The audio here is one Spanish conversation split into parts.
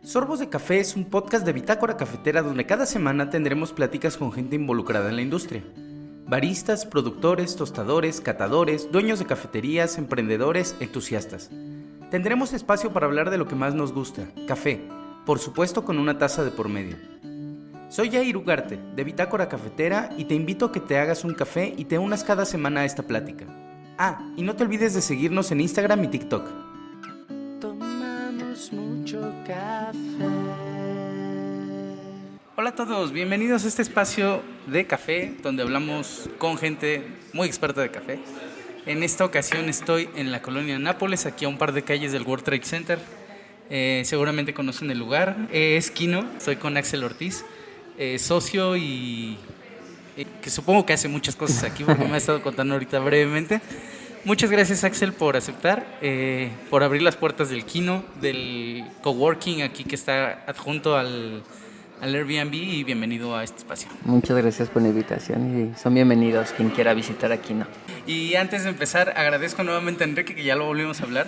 Sorbos de Café es un podcast de Bitácora Cafetera donde cada semana tendremos pláticas con gente involucrada en la industria. Baristas, productores, tostadores, catadores, dueños de cafeterías, emprendedores, entusiastas. Tendremos espacio para hablar de lo que más nos gusta, café, por supuesto con una taza de por medio. Soy Jair Ugarte, de Bitácora Cafetera, y te invito a que te hagas un café y te unas cada semana a esta plática. Y no te olvides de seguirnos en Instagram y TikTok. Tomamos mucho café. Hola a todos, bienvenidos a este espacio de café donde hablamos con gente muy experta de café. En esta ocasión estoy en la colonia Nápoles, aquí a un par de calles del World Trade Center. Seguramente conocen el lugar, es Kino, estoy con Axel Ortiz, socio y que supongo que hace muchas cosas aquí porque me ha estado contando ahorita brevemente. Muchas gracias, Axel, por aceptar, por abrir las puertas del Kino, del coworking aquí que está adjunto al Airbnb, y bienvenido a este espacio. Muchas gracias por la invitación y son bienvenidos quien quiera visitar aquí, ¿no? Y antes de empezar, agradezco nuevamente a Enrique, que ya lo volvimos a hablar,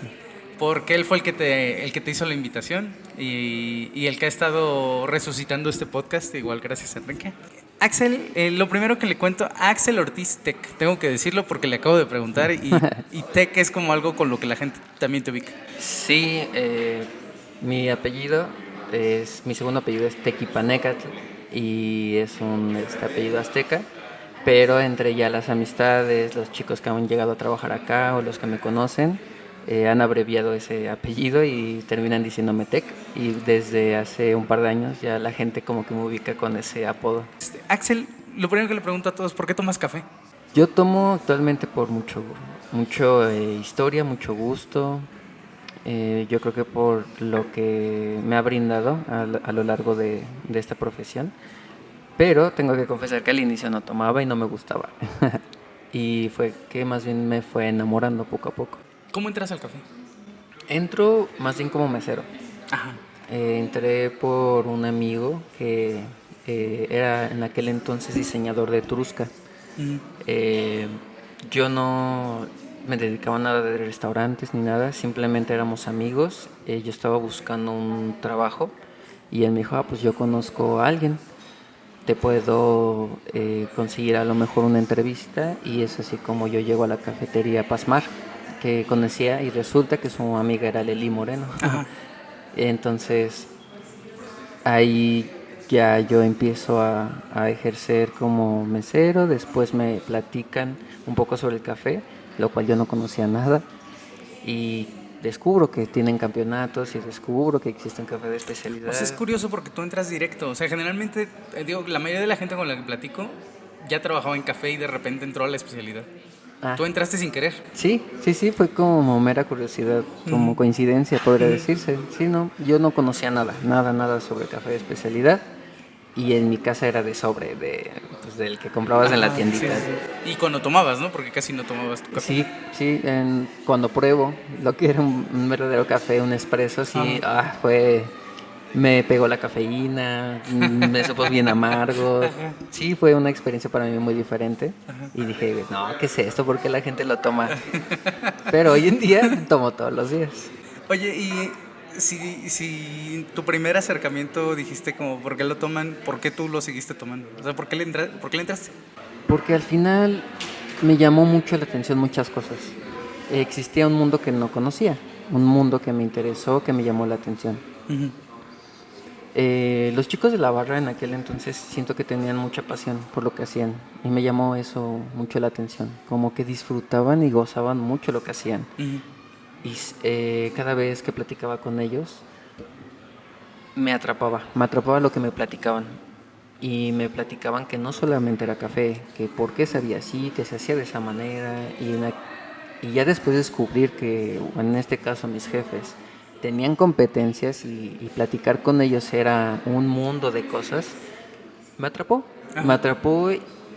porque él fue el que te hizo la invitación y el que ha estado resucitando este podcast. Igual, gracias, Enrique. Axel, lo primero que le cuento, Axel Ortiz Tech, tengo que decirlo porque le acabo de preguntar y Tech es como algo con lo que la gente también te ubica. Sí, mi segundo apellido es Tequipanecatl y es un apellido azteca, pero entre ya las amistades, los chicos que han llegado a trabajar acá o los que me conocen, han abreviado ese apellido y terminan diciéndome Tec, y desde hace un par de años ya la gente como que me ubica con ese apodo. Axel, lo primero que le pregunto a todos, ¿por qué tomas café? Yo tomo actualmente por mucho historia, mucho gusto. Yo creo que por lo que me ha brindado a lo largo de esta profesión, pero tengo que confesar que al inicio no tomaba y no me gustaba y fue que más bien me fue enamorando poco a poco. ¿Cómo entras al café? Entro más bien como mesero. Ajá. Entré por un amigo que era en aquel entonces diseñador de Trusca. Yo no me dedicaba a nada de restaurantes ni nada, simplemente éramos amigos. Yo estaba buscando un trabajo y él me dijo, pues yo conozco a alguien, te puedo conseguir a lo mejor una entrevista. Y es así como yo llego a la cafetería Pasmar, que conocía, y resulta que su amiga era Leli Moreno. Ajá. Entonces ahí ya yo empiezo a ejercer como mesero. Después me platican un poco sobre el café, lo cual yo no conocía nada, y descubro que tienen campeonatos y descubro que existe un café de especialidad. Pues es curioso porque tú entras directo, o sea, generalmente, la mayoría de la gente con la que platico ya trabajaba en café y de repente entró a la especialidad. Tú entraste sin querer. Sí, fue como mera curiosidad, como coincidencia podría decirse. Sí, no, yo no conocía nada sobre café de especialidad, y en mi casa era de sobre, del que comprabas en la tiendita. Sí. Y cuando tomabas, ¿no? Porque casi no tomabas tu café. Sí, cuando pruebo lo que era un verdadero café, un espresso, sí, me pegó la cafeína, me supo bien amargo. Sí, fue una experiencia para mí muy diferente. Y dije, no, ¿qué es esto? ¿Por qué la gente lo toma? Pero hoy en día tomo todos los días. Oye, y si tu primer acercamiento dijiste como, ¿por qué lo toman? ¿Por qué tú lo seguiste tomando? O sea, ¿por qué le entraste? Porque al final me llamó mucho la atención muchas cosas. Existía un mundo que no conocía, un mundo que me interesó, que me llamó la atención. Uh-huh. Los chicos de la barra en aquel entonces siento que tenían mucha pasión por lo que hacían, y me llamó eso mucho la atención, como que disfrutaban y gozaban mucho lo que hacían. Uh-huh. Y cada vez que platicaba con ellos me atrapaba lo que me platicaban, y me platicaban que no solamente era café, que por qué se hacía así, que se hacía de esa manera, y ya después descubrir que, en este caso, mis jefes tenían competencias y platicar con ellos era un mundo de cosas, me atrapó.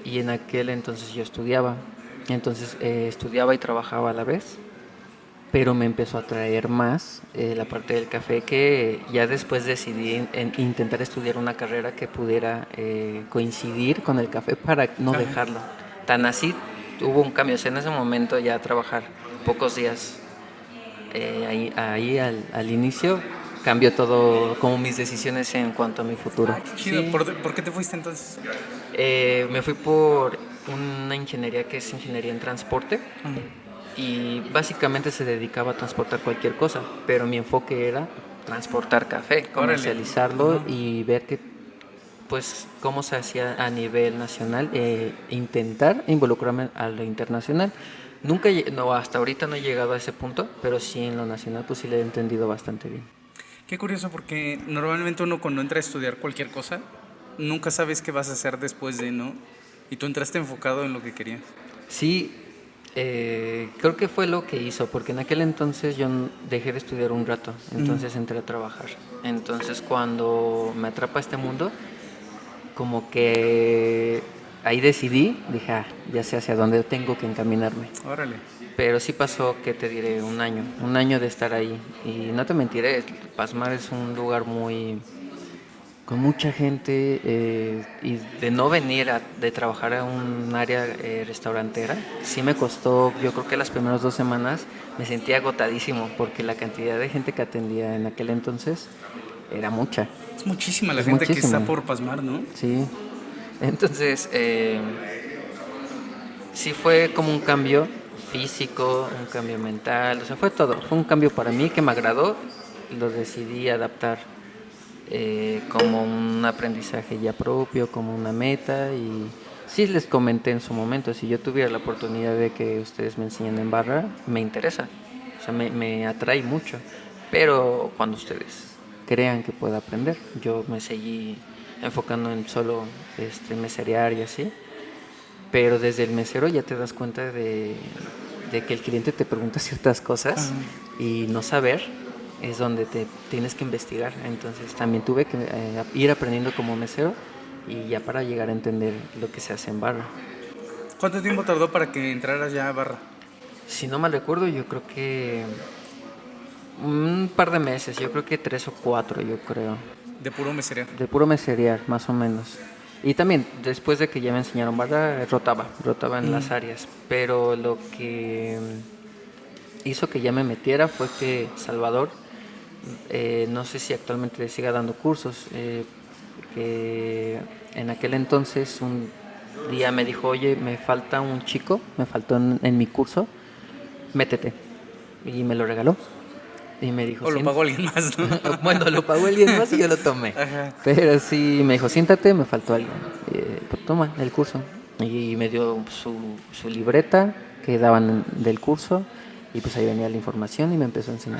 Y en aquel entonces yo estudiaba, estudiaba y trabajaba a la vez, pero me empezó a atraer más la parte del café, que ya después decidí intentar estudiar una carrera que pudiera coincidir con el café para no dejarlo. Tan así hubo un cambio, en ese momento ya trabajar pocos días ahí al inicio cambió todo, como mis decisiones en cuanto a mi futuro. Qué chido. Sí. ¿Por qué te fuiste entonces? Me fui por una ingeniería que es ingeniería en transporte y básicamente se dedicaba a transportar cualquier cosa, pero mi enfoque era transportar café, comercializarlo y ver que, pues, cómo se hacía a nivel nacional, intentar involucrarme a lo internacional. Nunca, no, hasta ahorita no he llegado a ese punto, pero sí en lo nacional pues sí le he entendido bastante bien. Qué curioso, porque normalmente uno cuando entra a estudiar cualquier cosa, nunca sabes qué vas a hacer después de, ¿no? Y tú entraste enfocado en lo que querías. Sí, creo que fue lo que hizo, porque en aquel entonces yo dejé de estudiar un rato, entonces entré a trabajar. Entonces cuando me atrapa este mundo, como que ahí decidí, dije, ya sé hacia dónde tengo que encaminarme. Órale. Pero sí pasó, que te diré, un año de estar ahí. Y no te mentiré, Pasmar es un lugar muy, con mucha gente, y de no venir de trabajar a un área restaurantera, sí me costó, yo creo que las primeras 2 semanas me sentía agotadísimo porque la cantidad de gente que atendía en aquel entonces era mucha. Es muchísima la Es gente que está muchísima. por pasmar, ¿no? Sí, entonces sí fue como un cambio físico, un cambio mental, o sea, fue todo. Fue un cambio para mí que me agradó y lo decidí adaptar como un aprendizaje ya propio, como una meta. Y sí les comenté en su momento, si yo tuviera la oportunidad de que ustedes me enseñen en barra, me interesa, o sea, me atrae mucho. Pero cuando ustedes crean que pueda aprender, yo me seguí enfocando en solo meserear y así. Pero desde el mesero ya te das cuenta de que el cliente te pregunta ciertas cosas y no saber es donde te tienes que investigar. Entonces también tuve que ir aprendiendo como mesero y ya para llegar a entender lo que se hace en barra. ¿Cuánto tiempo tardó para que entraras ya a barra? Si no mal recuerdo, yo creo que un par de meses, yo creo que 3 o 4, yo creo. De puro mesereo. De puro meserear, más o menos. Y también, después de que ya me enseñaron barra, rotaba en las áreas. Pero lo que hizo que ya me metiera fue que Salvador, no sé si actualmente siga dando cursos, que en aquel entonces un día me dijo, oye, me falta un chico, me faltó en mi curso, métete. Y me lo regaló. Y me dijo, O lo pagó alguien más, ¿no? bueno, lo pagó alguien más y yo lo tomé. Ajá. Pero sí me dijo, siéntate, me faltó alguien. Pues toma el curso. Y me dio su libreta que daban del curso. Y pues ahí venía la información y me empezó a enseñar.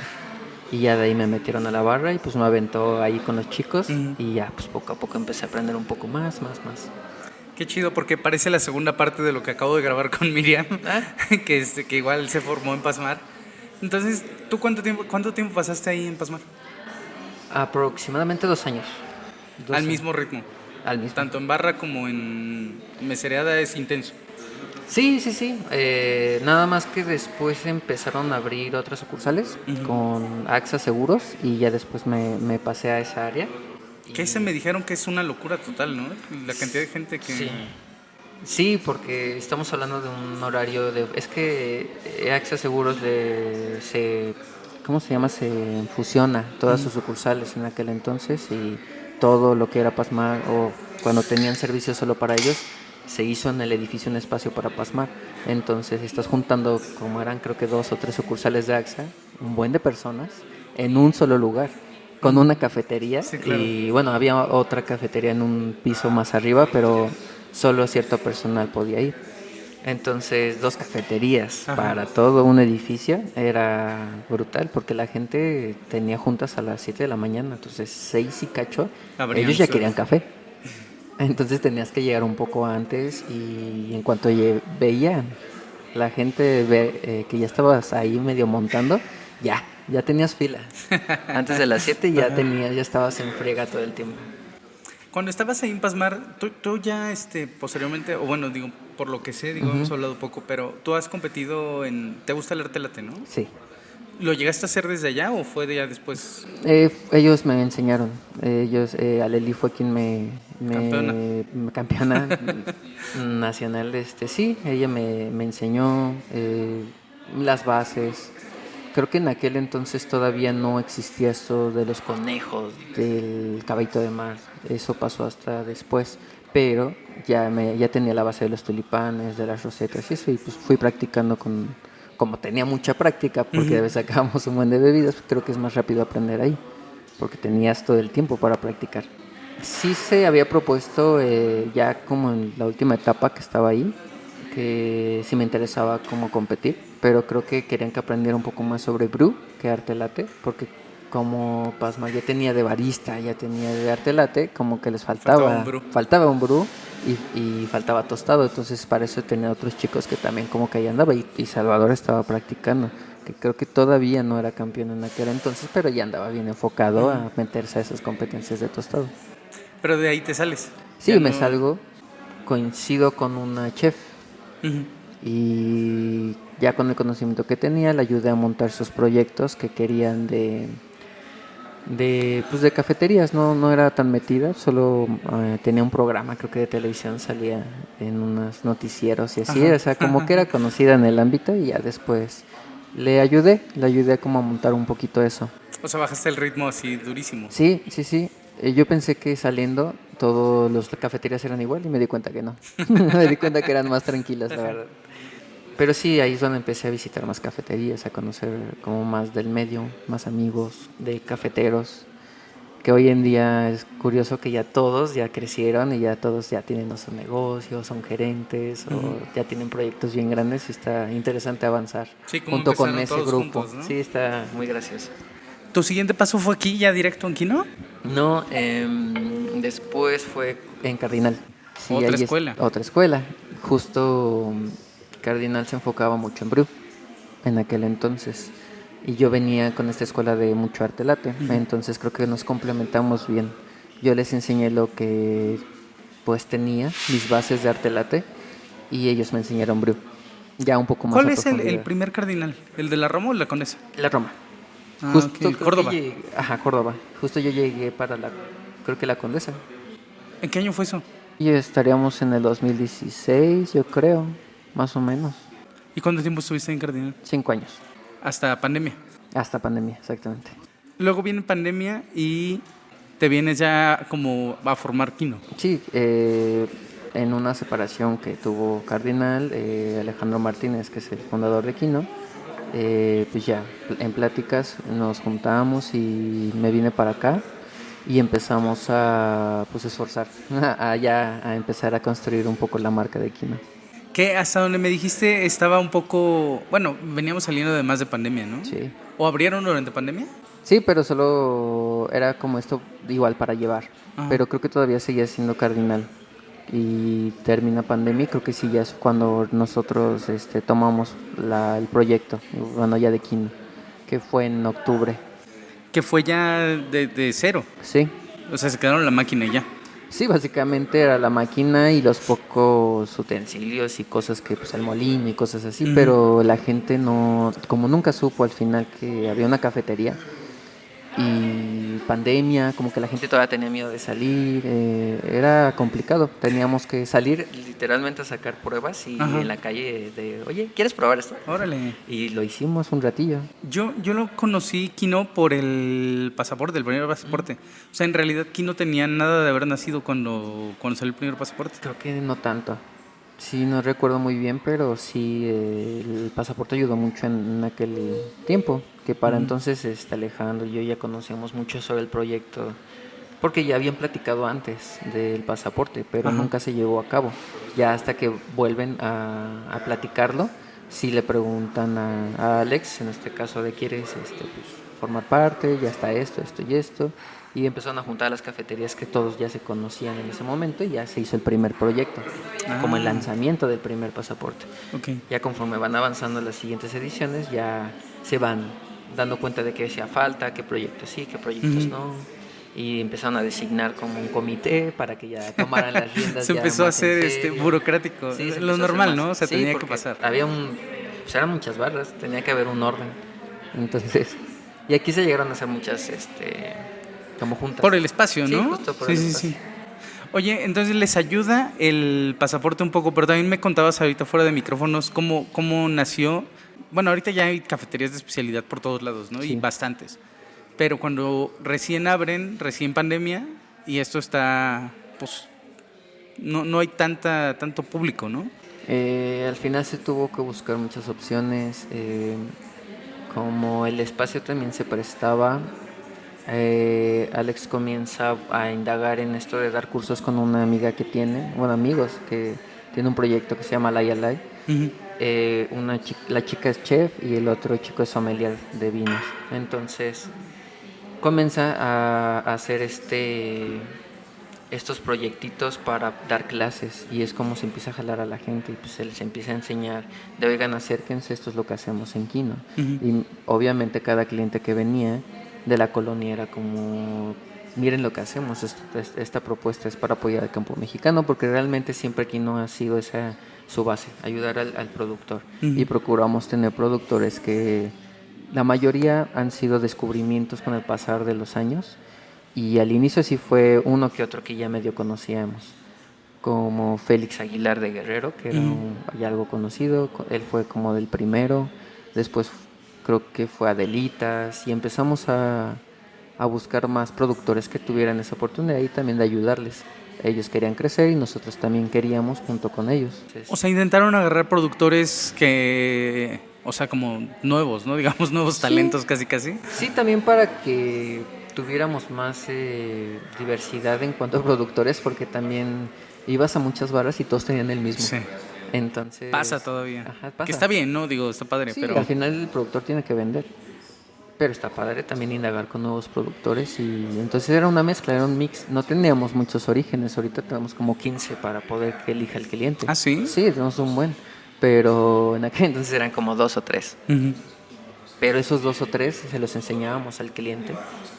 Y ya de ahí me metieron a la barra y pues me aventó ahí con los chicos. Y ya pues poco a poco empecé a aprender un poco más. Qué chido, porque parece la segunda parte de lo que acabo de grabar con Miriam, que igual se formó en Pasmar. Entonces, ¿tú cuánto tiempo pasaste ahí en Pasmar? Aproximadamente 2 años. Al mismo ritmo. Al mismo. Tanto en barra como en mesereada es intenso. Sí. Nada más que después empezaron a abrir otras sucursales con AXA Seguros y ya después me pasé a esa área. Que ese me dijeron que es una locura total, ¿no? La cantidad de gente que... Sí, porque estamos hablando de un horario de... Es que AXA Seguros ¿cómo se llama? Se fusiona todas sus sucursales en aquel entonces y todo lo que era Pasmar o cuando tenían servicios solo para ellos, se hizo en el edificio un espacio para Pasmar. Entonces estás juntando, como eran creo que 2 o 3 sucursales de AXA, un buen de personas en un solo lugar, con una cafetería. Sí, claro. Y bueno, había otra cafetería en un piso más arriba, pero solo cierto personal podía ir. Entonces 2 cafeterías para todo un edificio era brutal porque la gente tenía juntas a las 7 de la mañana, entonces 6 y cacho, ellos ya querían café. Entonces tenías que llegar un poco antes y en cuanto veían la gente que ya estabas ahí medio montando, ya tenías fila. Antes de las 7 ya estabas en friega todo el tiempo. Cuando estabas ahí en Pasmar, tú ya posteriormente, o bueno, digo, por lo que sé, hemos hablado poco, pero tú has competido en... ¿Te gusta el arte late, no? Sí. ¿Lo llegaste a hacer desde allá o fue de ya después? Ellos me enseñaron. Aleli fue quien campeona nacional. Sí, ella me enseñó las bases. Creo que en aquel entonces todavía no existía esto de los conejos, del caballito de mar. Eso pasó hasta después. Pero ya tenía la base de los tulipanes, de las rosetas y eso. Y pues fui practicando como tenía mucha práctica, porque a veces sacábamos un buen de bebidas, pues creo que es más rápido aprender ahí, porque tenías todo el tiempo para practicar. Sí se había propuesto ya como en la última etapa que estaba ahí, que sí me interesaba como competir, pero creo que querían que aprendiera un poco más sobre brew que arte latte, porque como Pasma ya tenía de barista, ya tenía de arte latte, como que les faltaba un brew y faltaba tostado, entonces para eso tenía otros chicos que también como que ahí andaba y Salvador estaba practicando, que creo que todavía no era campeón en aquel entonces, pero ya andaba bien enfocado a meterse a esas competencias de tostado. Pero de ahí te sales. Sí, Ya me no- salgo, coincido con una chef Ujú. y ya con el conocimiento que tenía le ayudé a montar sus proyectos que querían pues de cafeterías. No era tan metida, solo tenía un programa, creo que de televisión, salía en unos noticieros y así, Ajá. o sea, como que era conocida en el ámbito y ya después le ayudé como a montar un poquito eso. O sea, bajaste el ritmo así durísimo. Sí. Yo pensé que saliendo todos los cafeterías eran igual y me di cuenta que no. Me di cuenta que eran más tranquilas, la verdad. Pero sí, ahí es donde empecé a visitar más cafeterías, a conocer como más del medio, más amigos de cafeteros, que hoy en día es curioso que ya todos ya crecieron y ya todos ya tienen sus negocios, son gerentes o ya tienen proyectos bien grandes y está interesante avanzar Sí, como junto con empezaron ese todos grupo. juntos, ¿no? Sí, está muy gracioso. ¿Tu siguiente paso fue aquí, ya directo en Quino? No, después fue en Cardinal. Sí, Otra ahí es escuela. otra escuela. Justo Cardinal se enfocaba mucho en brew en aquel entonces. Y yo venía con esta escuela de mucho arte latte. Entonces creo que nos complementamos bien. Yo les enseñé lo que pues tenía, mis bases de arte latte, y ellos me enseñaron brew. Ya un poco más ¿Cuál a es el profundidad. primer cardinal? ¿El de la Roma o la Condesa? La Roma. Ah, Justo ok. creo que Córdoba. llegué, ajá, Córdoba. Justo yo llegué para creo que la Condesa. ¿En qué año fue eso? Y estaríamos en el 2016, yo creo, más o menos. ¿Y cuánto tiempo estuviste en Cardinal? 5 años. Hasta pandemia. Hasta pandemia, exactamente. Luego viene pandemia y te vienes ya como a formar Quino. Sí, en una separación que tuvo Cardinal, Alejandro Martínez, que es el fundador de Quino, pues ya, en pláticas nos juntamos y me vine para acá y empezamos a pues esforzar, a empezar a construir un poco la marca de Quino. Que hasta donde me dijiste estaba un poco... Bueno, veníamos saliendo de más de pandemia, ¿no? Sí. ¿O abrieron durante pandemia? Sí, pero solo era como esto igual para llevar. Ajá. Pero creo que todavía seguía siendo Cardinal. Y termina pandemia, y creo que sí ya es cuando nosotros tomamos el proyecto, bueno, ya de Kino, que fue en octubre. Que fue ya de cero. Sí, O sea, se quedaron la máquina y ya. sí, básicamente era la máquina y los pocos utensilios y cosas que, pues el molino y cosas así, pero la gente no, como nunca supo al final que había una cafetería, y pandemia, como que la gente todavía tenía miedo de salir, era complicado, teníamos que salir literalmente a sacar pruebas y Ajá. en la calle oye, ¿quieres probar esto? Órale. Y lo hicimos un ratillo. Yo lo conocí Quino por el pasaporte, el primer pasaporte. O sea, en realidad Quino tenía nada de haber nacido cuando salió el primer pasaporte. Creo que no tanto. Sí, no recuerdo muy bien, pero sí, el pasaporte ayudó mucho en aquel tiempo, que para entonces Alejandro y yo ya conocíamos mucho sobre el proyecto, porque ya habían platicado antes del pasaporte, pero Ajá. nunca se llevó a cabo. Ya hasta que vuelven a platicarlo, sí le preguntan a Alex, en este caso, de quieres pues, formar parte, ya está esto y esto. Y empezaron a juntar las cafeterías que todos ya se conocían en ese momento y ya se hizo el primer proyecto, como el lanzamiento del primer pasaporte. Ok. Ya conforme van avanzando las siguientes ediciones, ya se van dando cuenta de qué hacía falta, qué proyectos sí, qué proyectos no. Y empezaron a designar como un comité para que ya tomaran las riendas. Se ya empezó a más en hacer serio. burocrático. Sí, se Lo empezó a hacer normal, más. ¿no? O sea, Sí, tenía que porque pasar. había pues eran muchas barras, tenía que haber un orden. Entonces, y aquí se llegaron a hacer muchas, como juntas. Por el espacio, Sí, ¿no? justo por Sí, el sí, espacio. sí. Oye, entonces les ayuda el pasaporte un poco, pero también me contabas ahorita fuera de micrófonos cómo nació bueno, ahorita ya hay cafeterías de especialidad por todos lados, ¿no? Sí. Y bastantes. Pero cuando recién abren, recién pandemia, y esto está, pues, no hay tanto público, ¿no? Al final se tuvo que buscar muchas opciones, como el espacio también se prestaba. Alex comienza a indagar en esto de dar cursos con una amiga que tiene, bueno, amigos, que tiene un proyecto que se llama Lay Alay. Ujú. La chica es chef y el otro chico es sommelier de vinos. Entonces comienza a hacer estos proyectitos para dar clases y es como se empieza a jalar a la gente y pues se les empieza a enseñar de oigan, acérquense, esto es lo que hacemos en Quino. Y obviamente cada cliente que venía de la colonia era como miren lo que hacemos, esta propuesta es para apoyar al campo mexicano porque realmente siempre Quino ha sido esa su base, ayudar al productor. Y procuramos tener productores que la mayoría han sido descubrimientos con el pasar de los años y al inicio sí fue uno que otro que ya medio conocíamos, como Félix Aguilar de Guerrero, que era ya algo conocido, él fue como del primero, después creo que fue Adelitas y empezamos a buscar más productores que tuvieran esa oportunidad y también de ayudarles. Ellos querían crecer y nosotros también queríamos junto con ellos. O sea, intentaron agarrar productores que, o sea, como nuevos, ¿no? Digamos, nuevos talentos casi. Sí, también para que tuviéramos más diversidad en cuanto a productores, porque también ibas a muchas barras y todos tenían el mismo. Sí. Entonces... Pasa todavía. Ajá, pasa. Que está bien, ¿no? Digo, está padre, Sí, pero... al final el productor tiene que vender. Pero está padre también indagar con nuevos productores y entonces era una mezcla, era un mix. No teníamos muchos orígenes, ahorita tenemos como 15 para poder que elija el cliente. ¿Ah, sí? Sí, tenemos un buen. Pero en aquel entonces eran como 2 o 3. Pero esos 2 o 3 se los enseñábamos al cliente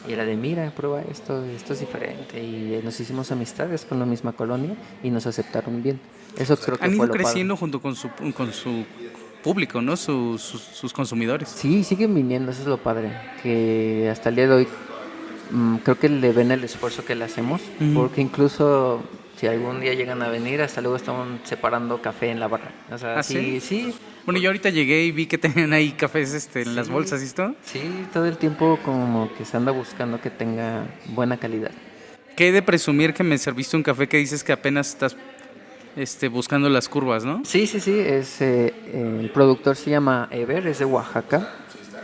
y era de mira, prueba esto es diferente. Y nos hicimos amistades con la misma colonia y nos aceptaron bien. Eso creo que Han fue ido lo creciendo padre. junto con su público, ¿no? Sus consumidores. Sí, siguen viniendo, eso es lo padre. Que hasta el día de hoy creo que le ven el esfuerzo que le hacemos, porque incluso si algún día llegan a venir, hasta luego estamos separando café en la barra. O sea, ¿Ah, sí, sí. Bueno, yo ahorita llegué y vi que tenían ahí cafés en las bolsas, ¿y esto? Sí, todo el tiempo como que se anda buscando que tenga buena calidad. Qué de presumir que me serviste un café que dices que apenas estás buscando las curvas, ¿no? Sí, el productor se llama Ever, es de Oaxaca,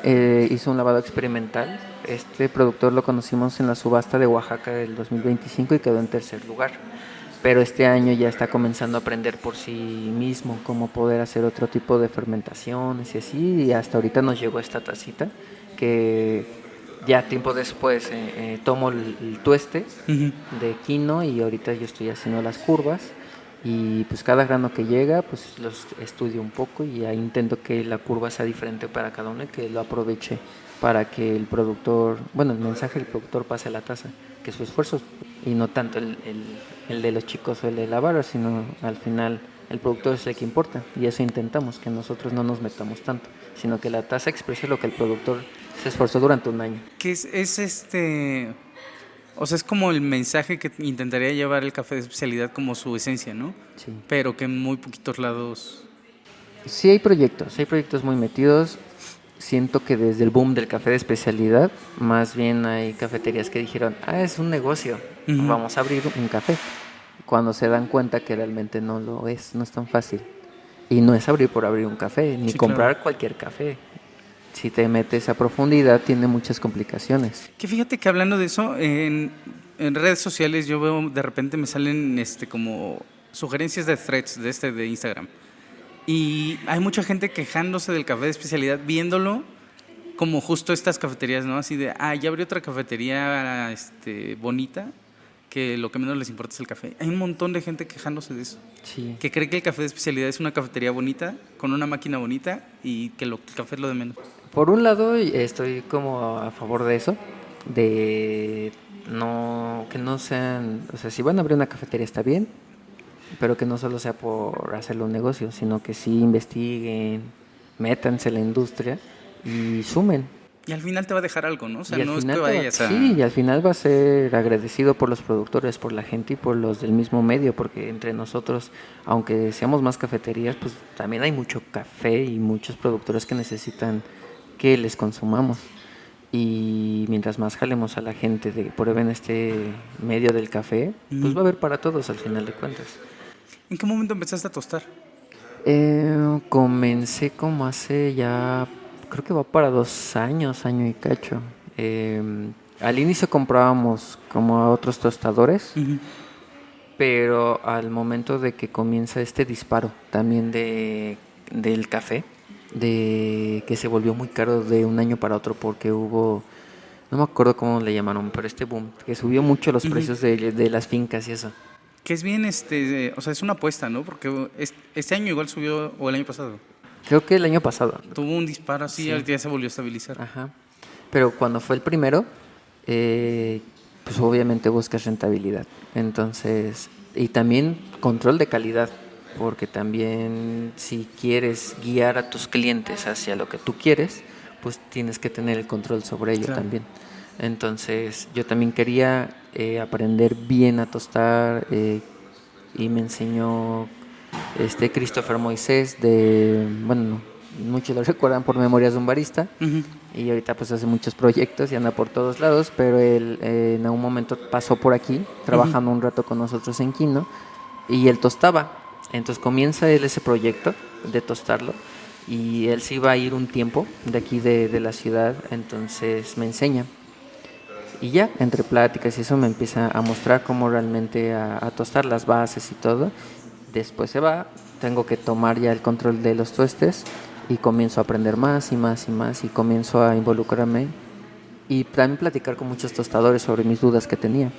hizo un lavado experimental. Este productor lo conocimos en la subasta de Oaxaca del 2025 y quedó en tercer lugar. Pero este año ya está comenzando a aprender por sí mismo cómo poder hacer otro tipo de fermentaciones y así. Y hasta ahorita nos llegó esta tacita que ya tiempo después tomo el tueste de quino y ahorita yo estoy haciendo las curvas. Y pues cada grano que llega, pues los estudio un poco y ahí intento que la curva sea diferente para cada uno y que lo aproveche para que el productor, bueno, el mensaje del productor pase a la taza, que su esfuerzo y no tanto el de los chicos o el de la barra, sino al final el productor es el que importa y eso intentamos, que nosotros no nos metamos tanto, sino que la taza exprese lo que el productor se esforzó durante un año. Que o sea, es como el mensaje que intentaría llevar el café de especialidad como su esencia, ¿no? Sí. Pero que en muy poquitos lados... Sí hay proyectos muy metidos. Siento que desde el boom del café de especialidad, más bien hay cafeterías que dijeron, es un negocio, vamos a abrir un café. Cuando se dan cuenta que realmente no lo es, no es tan fácil. Y no es abrir por abrir un café, ni Sí, comprar claro. cualquier café. Si te metes a profundidad, tiene muchas complicaciones. Que fíjate que hablando de eso, en redes sociales yo veo, de repente me salen como sugerencias de threads de Instagram. Y hay mucha gente quejándose del café de especialidad, viéndolo como justo estas cafeterías, ¿no? Así de, ya abrió otra cafetería bonita, que lo que menos les importa es el café. Hay un montón de gente quejándose de eso. Sí. Que cree que el café de especialidad es una cafetería bonita, con una máquina bonita, y que el café es lo de menos. Por un lado, estoy como a favor de eso, de que no sean, o sea, si van a abrir una cafetería está bien, pero que no solo sea por hacerlo un negocio, sino que sí investiguen, métanse en la industria y sumen. Y al final te va a dejar algo, ¿no? O sea, Y al no es final que vayas a... sí, y al final va a ser agradecido por los productores, por la gente y por los del mismo medio, porque entre nosotros, aunque seamos más cafeterías, pues también hay mucho café y muchos productores que necesitan que les consumamos. Y mientras más jalemos a la gente de que prueben este medio del café, pues va a haber para todos al final de cuentas. ¿En qué momento empezaste a tostar? Comencé como hace ya, creo que va para 2 años, año y cacho. Al inicio comprábamos como a otros tostadores, pero al momento de que comienza este disparo también del café, de que se volvió muy caro de un año para otro porque hubo, no me acuerdo cómo le llamaron, pero este boom, que subió mucho los precios de las fincas y eso. Que es bien, o sea, es una apuesta, ¿no? Porque este año igual subió, o el año pasado, Creo que el año pasado. tuvo un disparo así, Sí. al día se volvió a estabilizar. Ajá. Pero cuando fue el primero, pues obviamente buscas rentabilidad. Entonces, y también control de calidad, porque también si quieres guiar a tus clientes hacia lo que tú quieres, pues tienes que tener el control sobre ello Claro. también. Entonces, yo también quería aprender bien a tostar y me enseñó Christopher Moisés bueno, no, muchos lo recuerdan por Memorias de un Barista, Ujú. y ahorita pues hace muchos proyectos y anda por todos lados, pero él en algún momento pasó por aquí trabajando un rato con nosotros en Quino y él tostaba. Entonces comienza él ese proyecto de tostarlo y él se iba a ir un tiempo de aquí de la ciudad, entonces me enseña. Y ya, entre pláticas y eso me empieza a mostrar cómo realmente a tostar las bases y todo. Después se va, tengo que tomar ya el control de los tuestes y comienzo a aprender más y más y más y comienzo a involucrarme y también platicar con muchos tostadores sobre mis dudas que tenía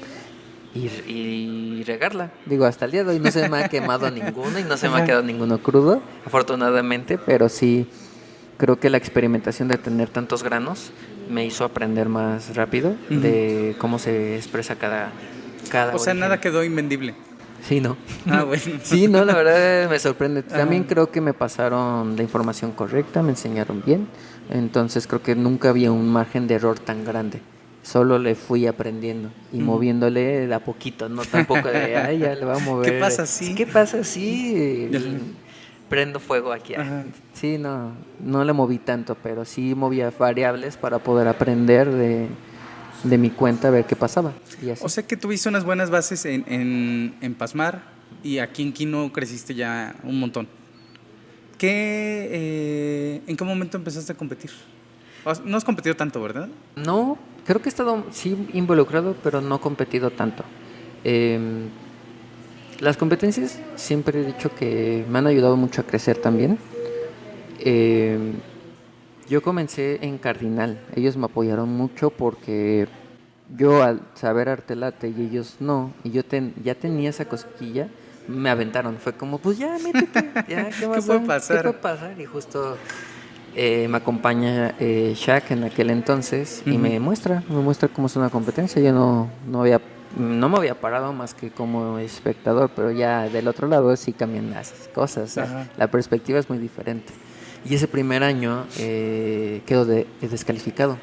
y regarla. Digo, hasta el día de hoy no se me ha quemado ninguno y no se me ha quedado ninguno crudo, afortunadamente, pero sí creo que la experimentación de tener tantos granos me hizo aprender más rápido de cómo se expresa cada O sea, origen. nada quedó invendible. Sí, no. Ah, bueno. Sí, no, la verdad me sorprende. También Ajá. creo que me pasaron la información correcta, me enseñaron bien. Entonces creo que nunca había un margen de error tan grande. Solo le fui aprendiendo y moviéndole de a poquito, no tampoco de, ay, ya le va a mover. ¿Qué pasa si? ¿Qué pasa si prendo fuego aquí? Ajá. Sí, no le moví tanto, pero sí movía variables para poder aprender de mi cuenta a ver qué pasaba. Y así. O sea que tuviste unas buenas bases en Pasmar y aquí en Quino creciste ya un montón. ¿En qué momento empezaste a competir? No has competido tanto, ¿verdad? No, creo que he estado sí involucrado, pero no competido tanto. Em, las competencias siempre he dicho que me han ayudado mucho a crecer también. Em, yo comencé en Cardinal, ellos me apoyaron mucho porque yo al saber arte late y ellos no, y yo ya tenía esa cosquilla, me aventaron, fue como, pues ya, métete, ya, ¿qué más puede da? pasar? ¿Qué puede pasar? Y justo me acompaña Shaq en aquel entonces y me muestra cómo es una competencia. Yo no me había parado más que como espectador, pero ya del otro lado sí cambian las cosas, o sea, Ajá. la perspectiva es muy diferente. Y ese primer año quedo descalificado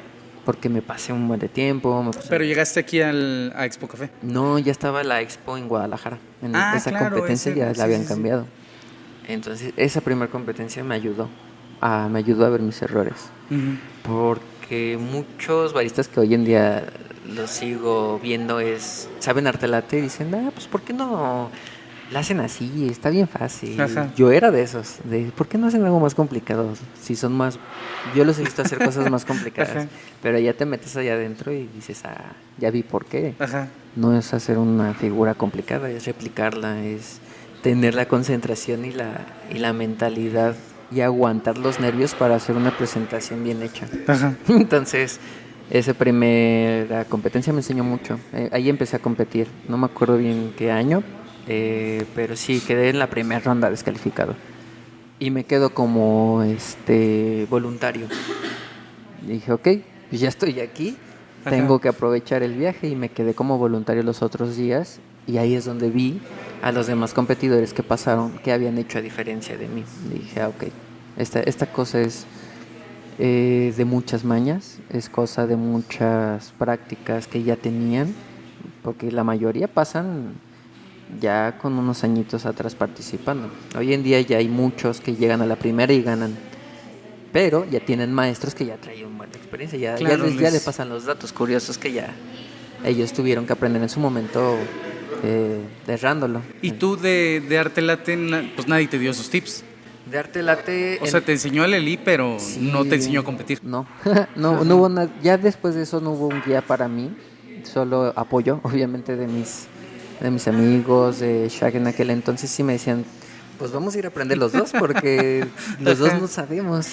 porque me pasé un buen de tiempo. Pero llegaste aquí a Expo Café. No, ya estaba la expo en Guadalajara. Ah, Esa claro, competencia ya sí, la habían sí, sí. cambiado. Entonces, esa primera competencia me ayudó a ver mis errores. Ujú. Porque muchos baristas que hoy en día los sigo viendo saben arte latte y dicen, pues ¿por qué no la hacen así? Está bien fácil. Ajá. Yo era de esos, ¿por qué no hacen algo más complicado? Si son más, yo los he visto hacer cosas más complicadas, Ajá. pero ya te metes allá adentro y dices, ya vi por qué. Ajá. No es hacer una figura complicada, es replicarla, es tener la concentración y la mentalidad y aguantar los nervios para hacer una presentación bien hecha. Ajá. Entonces, esa primera competencia me enseñó mucho. Ahí empecé a competir, no me acuerdo bien qué año, pero sí, quedé en la primera ronda descalificado. Y me quedo como voluntario. Y dije, ok, pues ya estoy aquí, tengo que aprovechar el viaje y me quedé como voluntario los otros días y ahí es donde vi a los demás competidores que pasaron, que habían hecho a diferencia de mí. Y dije, ok, esta cosa es de muchas mañas, es cosa de muchas prácticas que ya tenían, porque la mayoría pasan ya con unos añitos atrás participando. Hoy en día ya hay muchos que llegan a la primera y ganan, pero ya tienen maestros que ya traen buena experiencia, Claro, ya le pasan los datos curiosos que ya ellos tuvieron que aprender en su momento errándolo. Y tú de arte late, pues nadie te dio esos tips. De arte late... O sea, te enseñó a Leli, pero no te Sí, enseñó a competir. no, no hubo nada, ya después de eso no hubo un guía para mí, solo apoyo, obviamente, de mis amigos, de Shaq en aquel entonces sí me decían, pues vamos a ir a aprender los dos porque los dos no sabemos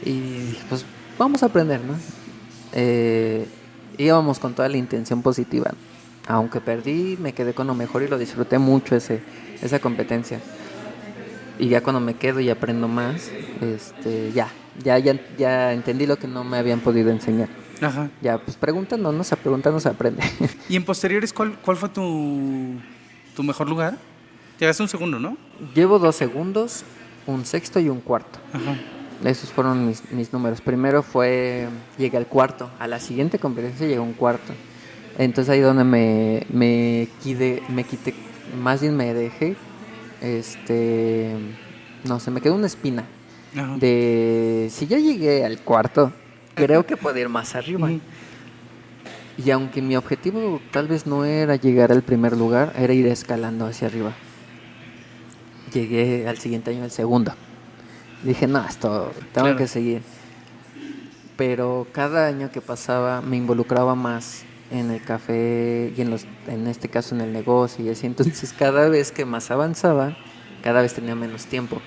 y pues vamos a aprender, ¿no? Íbamos con toda la intención positiva, aunque perdí, me quedé con lo mejor y lo disfruté mucho esa competencia. Y ya cuando me quedo y aprendo más, ya entendí lo que no me habían podido enseñar. Ajá. Ya, pues preguntando se aprende. Y en posteriores, ¿cuál fue tu mejor lugar? Llegaste un segundo, ¿no? Llevo 2 segundos, un sexto y un cuarto. Ajá. Esos fueron mis números. Primero llegué al cuarto. A la siguiente competencia llegué a un cuarto. Entonces ahí donde me quité, más bien me dejé, no sé, me quedó una espina. Ajá. De si ya llegué al cuarto, creo que puedo ir más arriba. Ujú. Y aunque mi objetivo tal vez no era llegar al primer lugar, era ir escalando hacia arriba. Llegué al siguiente año al segundo. Dije, no, esto tengo Claro. que seguir. Pero cada año que pasaba me involucraba más en el café y en este caso en el negocio y así. Entonces cada vez que más avanzaba, cada vez tenía menos tiempo.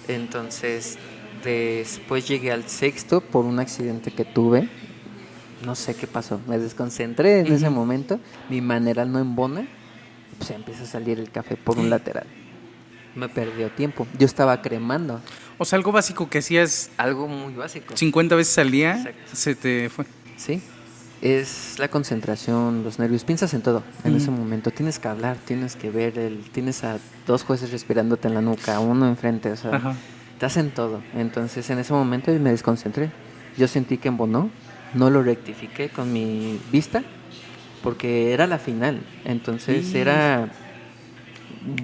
Entonces después llegué al sexto por un accidente que tuve. No sé qué pasó, me desconcentré en ese momento, mi manera no embona, pues empieza a salir el café por un lateral. Me perdió tiempo, yo estaba cremando. O sea, algo básico que hacías Algo muy básico. 50 veces al día, Exacto. se te fue. Sí, es la concentración, los nervios, piensas en todo en ese momento. Tienes que hablar, tienes que ver, tienes a 2 jueces respirándote en la nuca, uno enfrente, o sea, Ajá. te hacen todo. Entonces en ese momento me desconcentré. Yo sentí que embonó, no lo rectifiqué con mi vista, porque era la final. Entonces era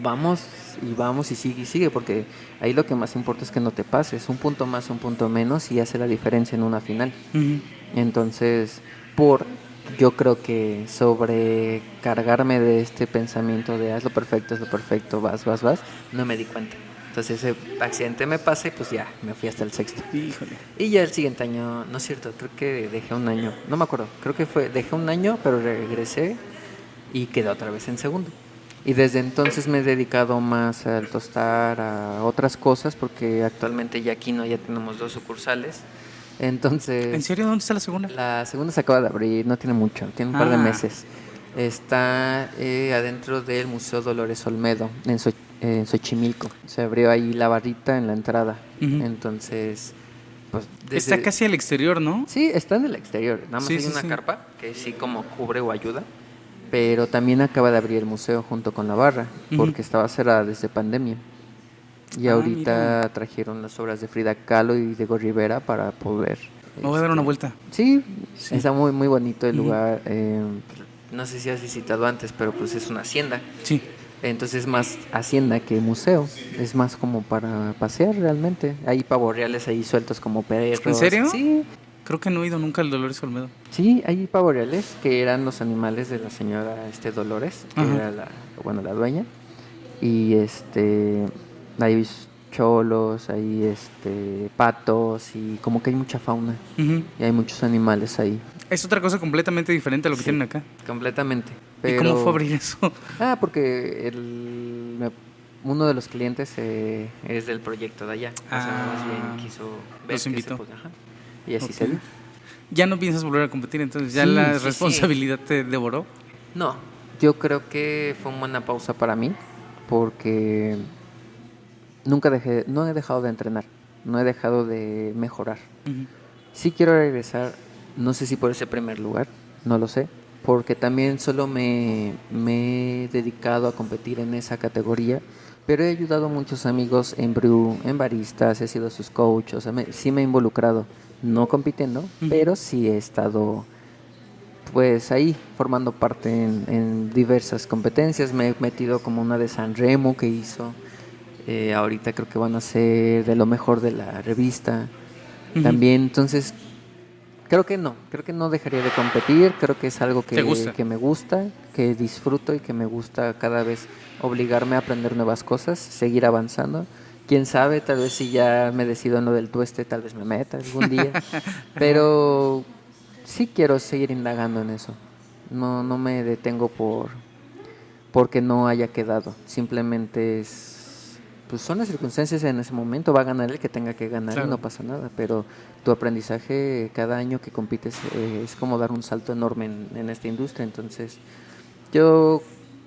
vamos y sigue, porque ahí lo que más importa es que no te pases. Un punto más, un punto menos y hace la diferencia en una final. Ujú. Entonces, yo creo que sobrecargarme de este pensamiento de haz lo perfecto, vas, no me di cuenta. Entonces ese accidente me pasa y pues ya, me fui hasta el sexto. Híjole. Y ya el siguiente año, no es cierto, creo que dejé un año, no me acuerdo, dejé un año, pero regresé y quedé otra vez en segundo. Y desde entonces me he dedicado más al tostar, a otras cosas, porque actualmente ya aquí ya tenemos 2 sucursales. Entonces, ¿En serio? ¿Dónde está la segunda? la segunda se acaba de abrir, no tiene mucho, tiene un par de meses. Está adentro del Museo Dolores Olmedo, en Xochimilco. Se abrió ahí la barrita en la entrada. Ujú. Entonces, pues Está casi al exterior, ¿no? Sí, está en el exterior. Nada más Sí, hay sí, una sí. carpa que sí como cubre o ayuda. Pero también acaba de abrir el museo junto con la barra, porque estaba cerrada desde pandemia. Y ahorita mira. trajeron las obras de Frida Kahlo y Diego Rivera para poder... Me voy a dar una vuelta. Sí, Sí. está muy, muy bonito el lugar. No sé si has visitado antes, pero pues es una hacienda. Sí. Entonces es más hacienda que museo. Es más como para pasear realmente. Hay pavos reales ahí sueltos como perros. ¿En serio? Sí, Creo que no he ido nunca al Dolores Olmedo. sí, hay pavos reales que eran los animales de la señora Dolores, que Ajá. era la dueña. Y hay cholos, hay patos y como que hay mucha fauna. Ujú. Y hay muchos animales ahí. Es otra cosa completamente diferente a lo que Sí, tienen acá. completamente. ¿Y cómo fue abrir eso? Porque uno de los clientes es del proyecto de allá. O sea, más bien quiso ver los que invitó. ajá. Y así Ok. se dio. Ya no piensas volver a competir, entonces ya Sí, la sí, responsabilidad te devoró. No, yo creo que fue una buena pausa para mí porque no he dejado de entrenar, no he dejado de mejorar. Ujú. Sí quiero regresar, no sé si por ese primer lugar, no lo sé, porque también solo me he dedicado a competir en esa categoría, pero he ayudado a muchos amigos en brew, en baristas, he sido sus coaches, o sea, sí me he involucrado, no compitiendo, pero sí he estado pues ahí formando parte en diversas competencias. Me he metido como una de San Remo que hizo. Ahorita creo que van a ser de lo mejor de la revista. Ujú. También, entonces, creo que no dejaría de competir. Creo que es algo ¿Te gusta? que me gusta, que disfruto y que me gusta cada vez obligarme a aprender nuevas cosas, seguir avanzando. Quién sabe, tal vez si ya me decido en lo del tueste, tal vez me meta algún día. Ajá. Pero sí quiero seguir indagando en eso. No, no me detengo porque no haya quedado. Simplemente pues son las circunstancias en ese momento. Va a ganar el que tenga que ganar y no Claro. pasa nada. Pero tu aprendizaje cada año que compites es como dar un salto enorme en esta industria. Entonces yo,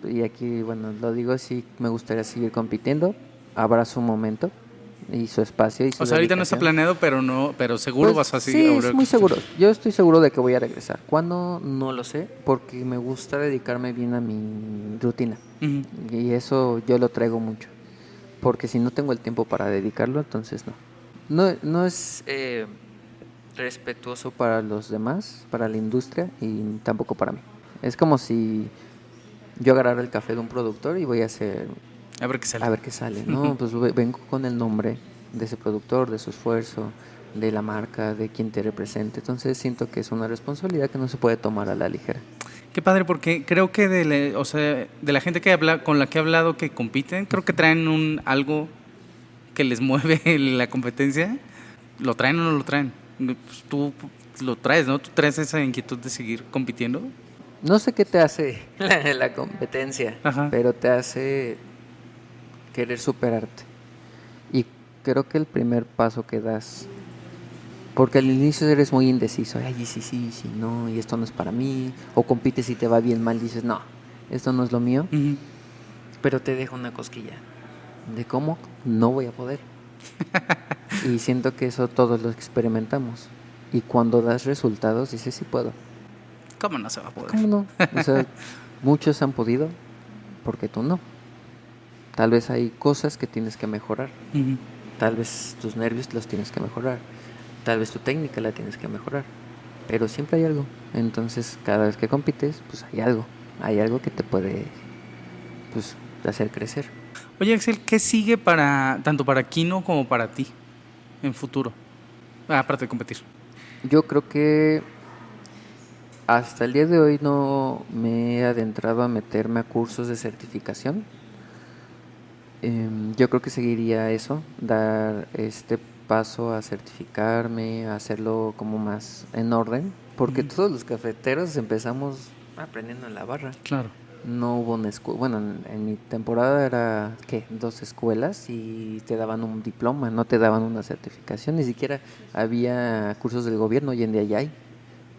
y aquí bueno lo digo, sí me gustaría seguir compitiendo. Habrá su momento y su espacio y O su sea, ahorita no está dedicación. planeado, pero seguro Pues vas a seguir sí, a es volver a muy seguro. competir. Yo estoy seguro de que voy a regresar. ¿Cuándo? No lo sé, porque me gusta dedicarme bien a mi rutina. Ujú. Y eso yo lo traigo mucho. Porque si no tengo el tiempo para dedicarlo, entonces no. No es respetuoso para los demás, para la industria y tampoco para mí. Es como si yo agarrara el café de un productor y voy a hacer A ver qué sale. a ver qué sale, ¿no? Pues vengo con el nombre de ese productor, de su esfuerzo, de la marca, de quien te represente. Entonces siento que es una responsabilidad que no se puede tomar a la ligera. Qué padre, porque creo que o sea, de la gente con la que he hablado que compiten, creo que traen algo que les mueve la competencia. ¿Lo traen o no lo traen? Pues tú lo traes, ¿no? Tú traes esa inquietud de seguir compitiendo. No sé qué te hace la competencia, Ajá. pero te hace querer superarte. Y creo que el primer paso que das, porque al inicio eres muy indeciso, ay, sí, sí, sí, no, y esto no es para mí, o compites y te va bien mal, dices, no, esto no es lo mío, Ujú. pero te deja una cosquilla de cómo no voy a poder. Y siento que eso todos lo experimentamos. Y cuando das resultados dices, sí puedo. ¿Cómo no se va a Pues poder? cómo no. O sea, muchos han podido, porque tú no. Tal vez hay cosas que tienes que mejorar. Ujú. Tal vez tus nervios los tienes que mejorar. Tal vez tu técnica la tienes que mejorar. Pero siempre hay algo. Entonces, cada vez que compites, pues hay algo. Hay algo que te puede, pues, hacer crecer. Oye, Axel, ¿qué sigue tanto para Kino como para ti en futuro? Aparte de competir. Yo creo que hasta el día de hoy no me he adentrado a meterme a cursos de certificación. Yo creo que seguiría eso, dar este paso a certificarme, a hacerlo como más en orden, porque Ujú. todos los cafeteros empezamos aprendiendo en la barra. Claro. No hubo una escuela, bueno, en mi temporada era, ¿qué? 2 escuelas y te daban un diploma, no te daban una certificación, ni siquiera había cursos del gobierno, hoy en día ya hay,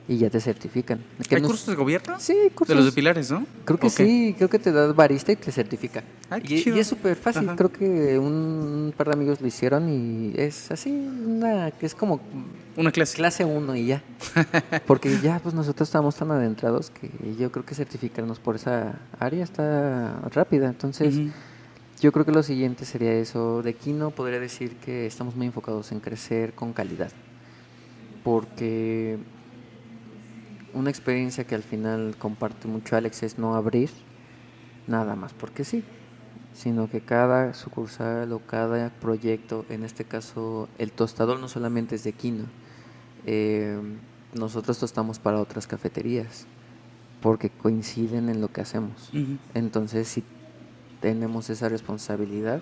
y ya te certifican. Que ¿Hay no, cursos de gobierno? sí, De los de cursos. Pilares, ¿no? Creo que ¿O qué? sí, creo que te das barista y te certifica. Ah, qué Y chido. es súper fácil, Ajá. creo que un par de amigos lo hicieron y es así, que es como Una clase. clase uno y ya. Porque ya pues nosotros estamos tan adentrados que yo creo que certificarnos por esa área está rápida. Entonces Ujú. yo creo que lo siguiente sería eso. De Kino podría decir que estamos muy enfocados en crecer con calidad. Porque una experiencia que al final comparte mucho Alex es no abrir nada más porque sí, sino que cada sucursal o cada proyecto, en este caso el tostador no solamente es de Kino, eh, nosotros tostamos para otras cafeterías porque coinciden en lo que hacemos. Ujú. Entonces sí tenemos esa responsabilidad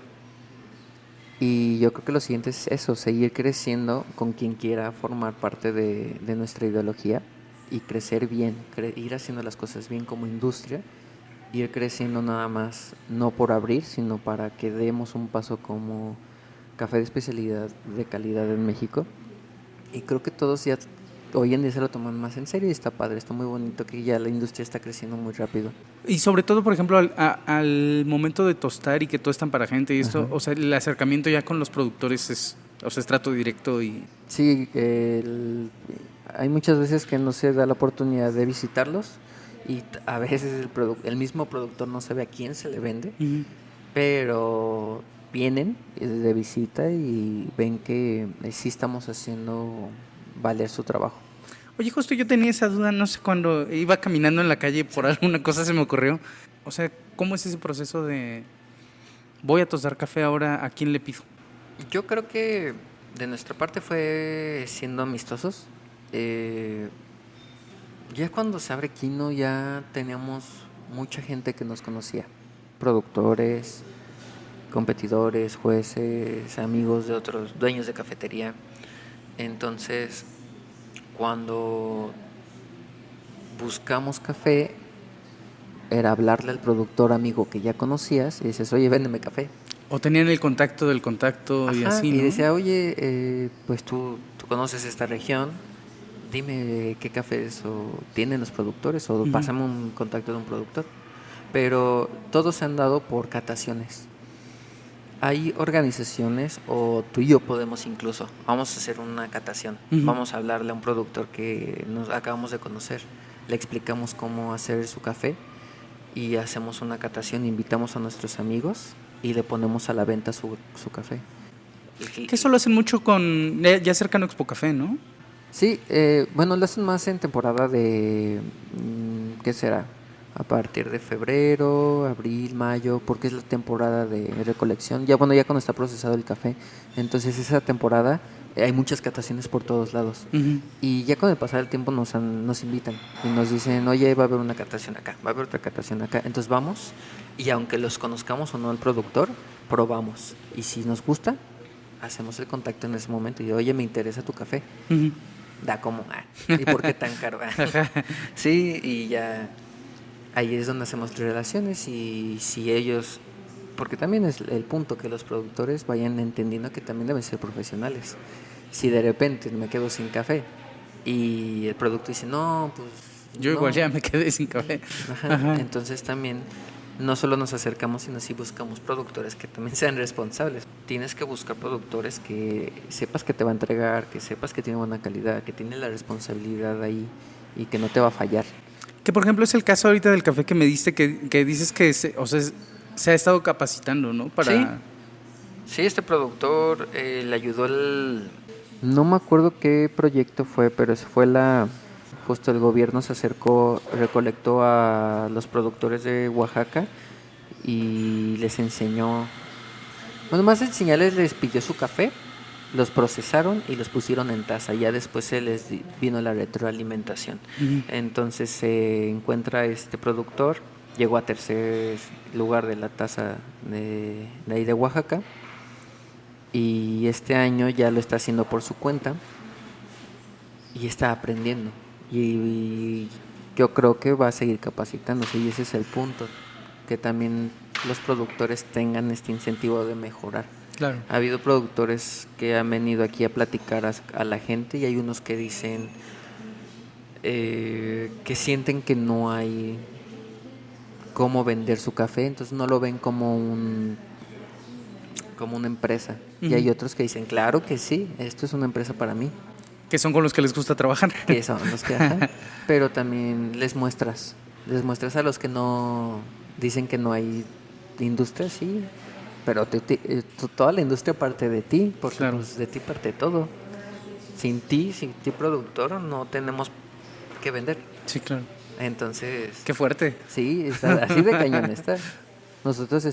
y yo creo que lo siguiente es eso, seguir creciendo con quien quiera formar parte de nuestra ideología y crecer bien, ir haciendo las cosas bien como industria, ir creciendo nada más, no por abrir, sino para que demos un paso como café de especialidad de calidad en México. Y creo que todos ya hoy en día se lo toman más en serio y está padre, está muy bonito que ya la industria está creciendo muy rápido. Y sobre todo, por ejemplo, al momento de tostar y que tostan para gente y Ajá. esto, o sea, el acercamiento ya con los productores o sea, es trato directo y... Sí, hay muchas veces que no se da la oportunidad de visitarlos y a veces el mismo productor no sabe a quién se le vende, Ujú. pero vienen de visita y ven que sí estamos haciendo valer su trabajo. Oye, justo yo tenía esa duda, no sé, cuando iba caminando en la calle por alguna cosa se me ocurrió. O sea, ¿cómo es ese proceso de voy a tostar café ahora, a quién le pido? Yo creo que de nuestra parte fue siendo amistosos. Ya cuando se abre Kino ya teníamos mucha gente que nos conocía. Productores, competidores, jueces, amigos de otros dueños de cafetería. Entonces, cuando buscamos café, era hablarle al productor amigo que ya conocías y dices, oye, véndeme café. O tenían el contacto del contacto y Ajá, así, y ¿no? decía, oye, pues tú conoces esta región, dime qué cafés o tienen los productores o pásame un contacto de un productor. Pero todos se han dado por cataciones. Hay organizaciones o tú y yo podemos incluso, vamos a hacer una catación, vamos a hablarle a un productor que nos acabamos de conocer, le explicamos cómo hacer su café y hacemos una catación, invitamos a nuestros amigos y le ponemos a la venta su café. Que eso lo hacen mucho con, ya cercano a Expo Café, ¿no? Sí, bueno, lo hacen más en temporada de, ¿qué será? A partir de febrero, abril, mayo, porque es la temporada de recolección. Ya bueno, ya cuando está procesado el café, entonces esa temporada hay muchas cataciones por todos lados. Y ya con el pasar del tiempo nos invitan y nos dicen, oye, va a haber una catación acá, va a haber otra catación acá. Entonces vamos y aunque los conozcamos o no al productor, probamos. Y si nos gusta, hacemos el contacto en ese momento y oye, me interesa tu café. Da como, ¿y por qué tan caro? Sí, y ya ahí es donde hacemos relaciones y si ellos, porque también es el punto que los productores vayan entendiendo que también deben ser profesionales. Si de repente me quedo sin café y el producto dice, no, pues yo no. igual ya me quedé sin café. Ajá. Entonces también no solo nos acercamos, sino sí buscamos productores que también sean responsables. Tienes que buscar productores que sepas que te va a entregar, que sepas que tiene buena calidad, que tiene la responsabilidad ahí y que no te va a fallar. Que por ejemplo es el caso ahorita del café que me diste, que dices que se ha estado capacitando, ¿no? Para... Sí, este productor le ayudó No me acuerdo qué proyecto fue, pero fue justo el gobierno se acercó, recolectó a los productores de Oaxaca y les enseñó, bueno, más enseñarles, les pidió su café, los procesaron y los pusieron en taza. Ya después se les vino la retroalimentación. Entonces se encuentra este productor, llegó a tercer lugar de la taza de ahí de Oaxaca y este año ya lo está haciendo por su cuenta y está aprendiendo. Y yo creo que va a seguir capacitándose y ese es el punto, que también los productores tengan este incentivo de mejorar. Claro. Ha habido productores que han venido aquí a platicar a la gente y hay unos que dicen que sienten que no hay cómo vender su café, entonces no lo ven como una empresa. Y hay otros que dicen, claro que sí, esto es una empresa para mí. Que son con los que les gusta trabajar. Que son los que pero también les muestras a los que no dicen que no hay industria, sí, pero toda la industria parte de ti, porque claro, pues de ti parte todo. Sin ti productor, no tenemos que vender. Sí, claro. Entonces... Qué fuerte. Sí, así de cañón está. Nosotros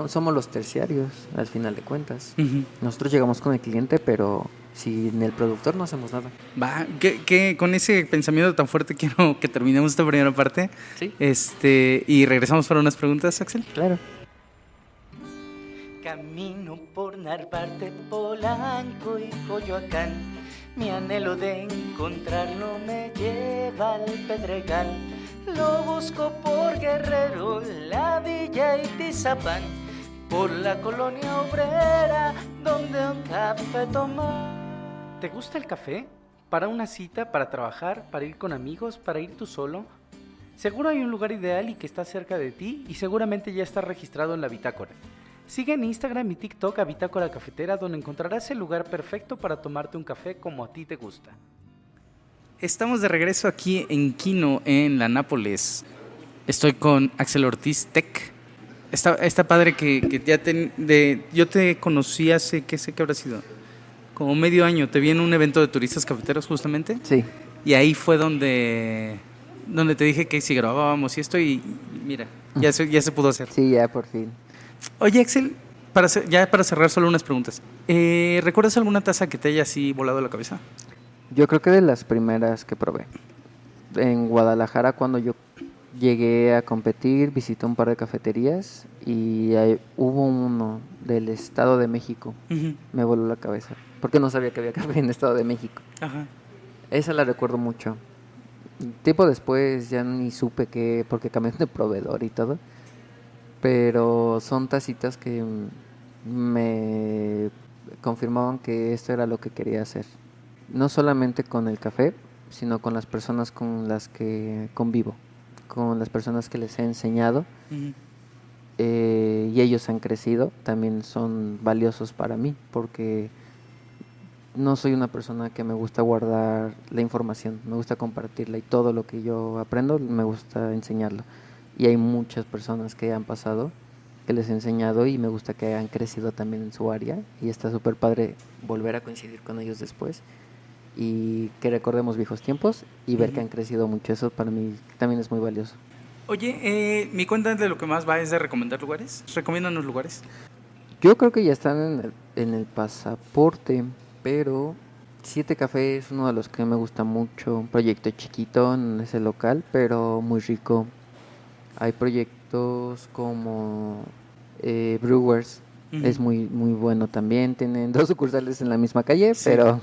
somos los terciarios, al final de cuentas. Nosotros llegamos con el cliente, pero sin el productor no hacemos nada. Va, que con ese pensamiento tan fuerte quiero que terminemos esta primera parte. Sí. Y regresamos para unas preguntas, Axel. Claro. Camino por Narvarte, Polanco y Coyoacán. Mi anhelo de encontrarlo me lleva al Pedregal. Lo busco por Guerrero, la Villa y Tizapán, por la colonia obrera donde un café tomar. ¿Te gusta el café? ¿Para una cita, para trabajar, para ir con amigos, para ir tú solo? Seguro hay un lugar ideal y que está cerca de ti y seguramente ya está registrado en la bitácora. Sigue en Instagram y TikTok a Bitácora Cafetera, donde encontrarás el lugar perfecto para tomarte un café como a ti te gusta. Estamos de regreso aquí en Kino, en la Nápoles. Estoy con Axel Ortiz Tech. Está padre que ya yo te conocí hace, ¿qué sé qué habrá sido? como medio año, te vi en un evento de turistas cafeteros justamente. Sí. Y ahí fue donde te dije que si grabábamos y esto y mira, ya se pudo hacer. Sí, ya por fin. Oye, Axel, para cerrar solo unas preguntas. ¿Recuerdas alguna taza que te haya así volado la cabeza? Yo creo que de las primeras que probé. En Guadalajara, cuando yo llegué a competir, visité un par de cafeterías y hubo uno del Estado de México. Uh-huh. Me voló la cabeza, porque no sabía que había café en el Estado de México. Ajá. Esa la recuerdo mucho. Tiempo después ya ni supe qué, porque cambié de proveedor y todo. Pero son tacitas que me confirmaban que esto era lo que quería hacer. No solamente con el café, sino con las personas con las que convivo, con las personas que les he enseñado. Uh-huh. Y ellos han crecido, también son valiosos para mí, porque no soy una persona que me gusta guardar la información, me gusta compartirla y todo lo que yo aprendo me gusta enseñarlo. Y hay muchas personas que han pasado, que les he enseñado y me gusta que hayan crecido también en su área y está súper padre volver a coincidir con ellos después y que recordemos viejos tiempos y ver que han crecido mucho. Eso para mí también es muy valioso. Oye, mi cuenta de lo que más va es de recomendar lugares. Recomiéndanos lugares. Yo creo que ya están en el pasaporte, pero Siete Café es uno de los que me gusta mucho. Un proyecto chiquito en ese local, pero muy rico. Hay proyectos como Brewers, Uh-huh. es muy bueno también. Tienen 2 sucursales en la misma calle, Sí. pero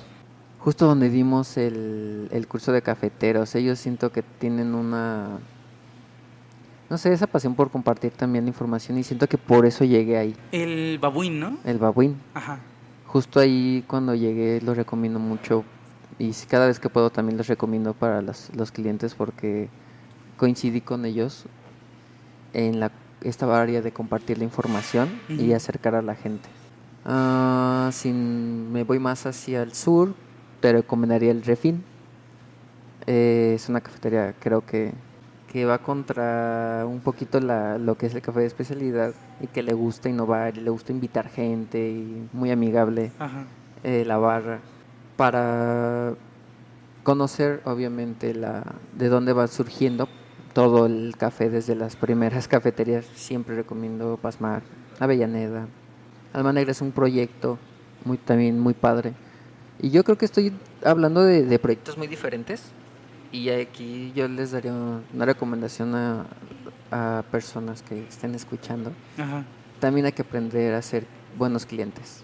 justo donde dimos el curso de cafeteros, ellos siento que tienen una, no sé, esa pasión por compartir también información y siento que por eso llegué ahí. El Babuín, ¿no? El Babuín. Ajá. Justo ahí cuando llegué los recomiendo mucho y cada vez que puedo también los recomiendo para los clientes porque coincidí con ellos en esta área de compartir la información y Ujú. acercar a la gente. Si me voy más hacia el sur, te recomendaría el Refin. Es una cafetería, creo que va contra un poquito lo que es el café de especialidad y que le gusta innovar y le gusta invitar gente y muy amigable. Ajá. La barra para conocer obviamente de dónde va surgiendo todo el café desde las primeras cafeterías. Siempre recomiendo Pasmar, Avellaneda. Alma Negra es un proyecto también muy padre y yo creo que estoy hablando de proyectos muy diferentes y aquí yo les daría una recomendación a personas que estén escuchando. Ajá. También hay que aprender a ser buenos clientes,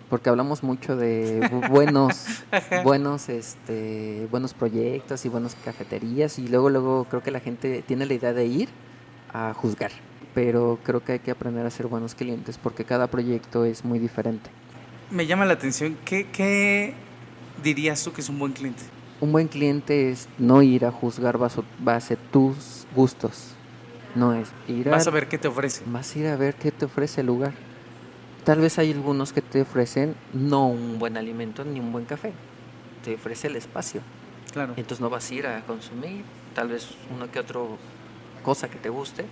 porque hablamos mucho de buenos proyectos y buenas cafeterías y luego creo que la gente tiene la idea de ir a juzgar, pero creo que hay que aprender a ser buenos clientes porque cada proyecto es muy diferente. Me llama la atención. ¿Qué dirías tú que es un buen cliente? Un buen cliente es no ir a juzgar base tus gustos, no es ir Vas a ver qué te ofrece. vas a ir a ver qué te ofrece el lugar. Tal vez hay algunos que te ofrecen no un buen alimento ni un buen café, te ofrece el espacio. Claro. Entonces no vas a ir a consumir tal vez uno que otro cosa que te guste,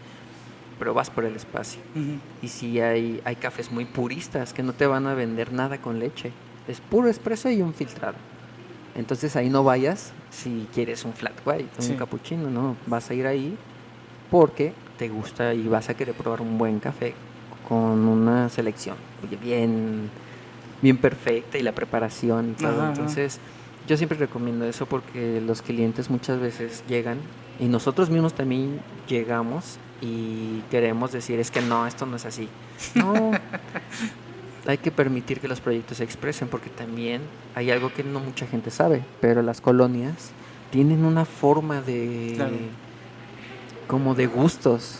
pero vas por el espacio. Ujú. Y si hay cafés muy puristas que no te van a vender nada con leche, es puro espresso y un filtrado. Entonces ahí no vayas si quieres un flat white, Sí. un cappuccino, no, vas a ir ahí porque te gusta y vas a querer probar un buen café con una selección bien perfecta y la preparación y todo. Ajá. Entonces yo siempre recomiendo eso porque los clientes muchas veces llegan y nosotros mismos también llegamos y queremos decir es que no, esto no es así. No, hay que permitir que los proyectos se expresen porque también hay algo que no mucha gente sabe, pero las colonias tienen una forma de Claro. como de gustos.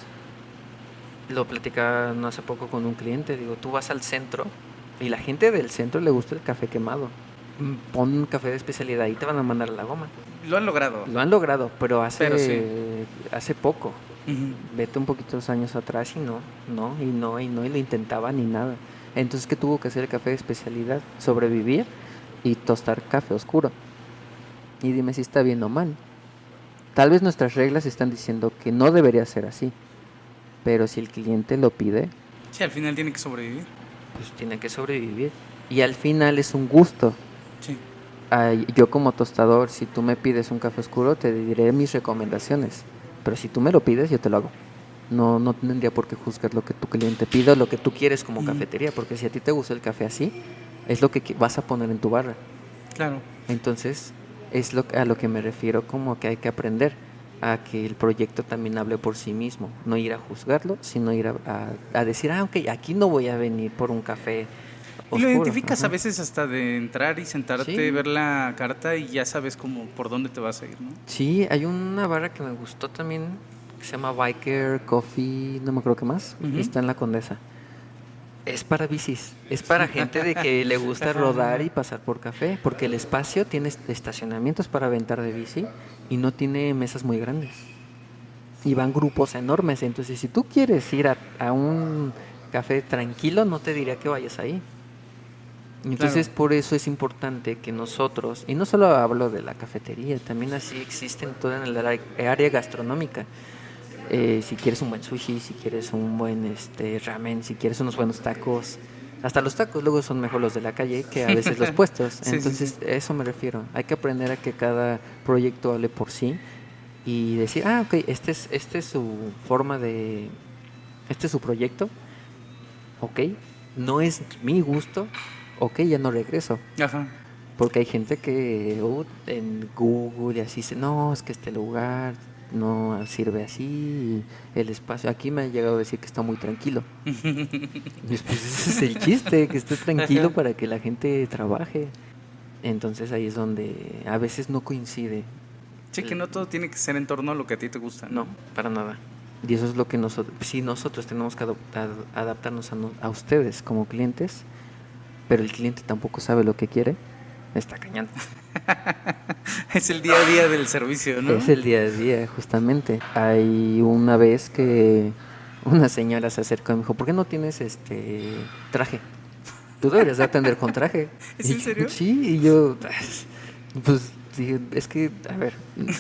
Lo platicaba no hace poco con un cliente, digo, tú vas al centro y la gente del centro le gusta el café quemado. Pon un café de especialidad y te van a mandar a la goma. Lo han logrado. Lo han logrado, pero Pero sí. hace poco. Ujú. Vete un poquito los años atrás y y lo intentaba ni nada. Entonces, ¿qué tuvo que hacer el café de especialidad? Sobrevivir y tostar café oscuro. Y dime si está bien o mal. Tal vez nuestras reglas están diciendo que no debería ser así, pero si el cliente lo pide, Sí, al final tiene que sobrevivir. pues tiene que sobrevivir. Y al final es un gusto. Sí. Yo como tostador, si tú me pides un café oscuro, te diré mis recomendaciones. Pero si tú me lo pides, yo te lo hago. No tendría por qué juzgar lo que tu cliente pida o lo que tú quieres como cafetería, porque si a ti te gusta el café así, es lo que vas a poner en tu barra. Claro. Entonces, es a lo que me refiero, como que hay que aprender a que el proyecto también hable por sí mismo, no ir a juzgarlo, sino ir a decir, ok, aquí no voy a venir por un café Y lo oscuro. identificas Ajá. a veces hasta de entrar y sentarte, Sí. ver la carta y ya sabes como por dónde te vas a ir, ¿no? Sí, hay una barra que me gustó también, que se llama Biker Coffee, no me acuerdo qué más, Ujú. y está en la Condesa. Es para bicis, es para gente de que le gusta rodar y pasar por café, porque el espacio tiene estacionamientos para aventar de bici y no tiene mesas muy grandes. Y van grupos enormes, entonces si tú quieres ir a un café tranquilo, no te diría que vayas ahí. Entonces Claro. por eso es importante que nosotros, y no solo hablo de la cafetería, también así existen toda en el área gastronómica. Si quieres un buen sushi, si quieres un buen ramen, si quieres unos buenos tacos, hasta los tacos luego son mejor los de la calle que a veces los puestos. Sí, sí, Entonces sí. a eso me refiero. Hay que aprender a que cada proyecto hable por sí y decir, ok, este es su forma de, este es su proyecto, ok, no es mi gusto, ok, ya no regreso. Ajá. Porque hay gente que en Google y así dice, no, es que este lugar no sirve así, el espacio. Aquí me ha llegado a decir que está muy tranquilo. Y después ese es el chiste, que esté tranquilo para que la gente trabaje. Entonces ahí es donde a veces no coincide. Sí, que no todo tiene que ser en torno a lo que a ti te gusta, No, para nada. Y eso es lo que nosotros, sí, nosotros tenemos que adaptarnos a ustedes como clientes, pero el cliente tampoco sabe lo que quiere, está cañón. Es el día a día del servicio, ¿no? Es el día a día, justamente. Hay una vez que una señora se acercó y me dijo, ¿por qué no tienes traje? Tú deberías de atender con traje. ¿Es Y en serio? sí, y yo, pues dije, es que, a ver,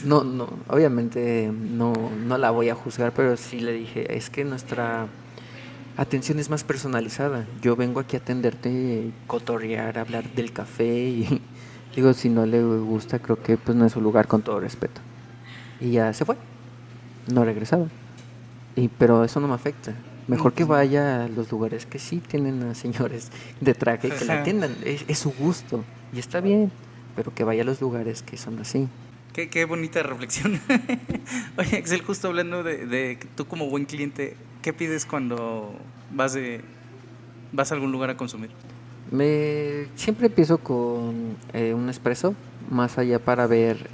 no, obviamente no la voy a juzgar, pero sí le dije, es que nuestra atención es más personalizada. Yo vengo aquí a atenderte, cotorrear, hablar del café y digo, si no le gusta, creo que pues no es su lugar, con todo respeto. Y ya se fue, no regresaba. Pero eso no me afecta. Mejor que vaya a los lugares que sí tienen a señores de traje que la Ajá. atiendan. Es su gusto y está bien, pero que vaya a los lugares que son así. Qué bonita reflexión. Oye, Axel, justo hablando de que tú como buen cliente, ¿qué pides cuando vas a algún lugar a consumir? Siempre empiezo con un espresso, más allá para ver.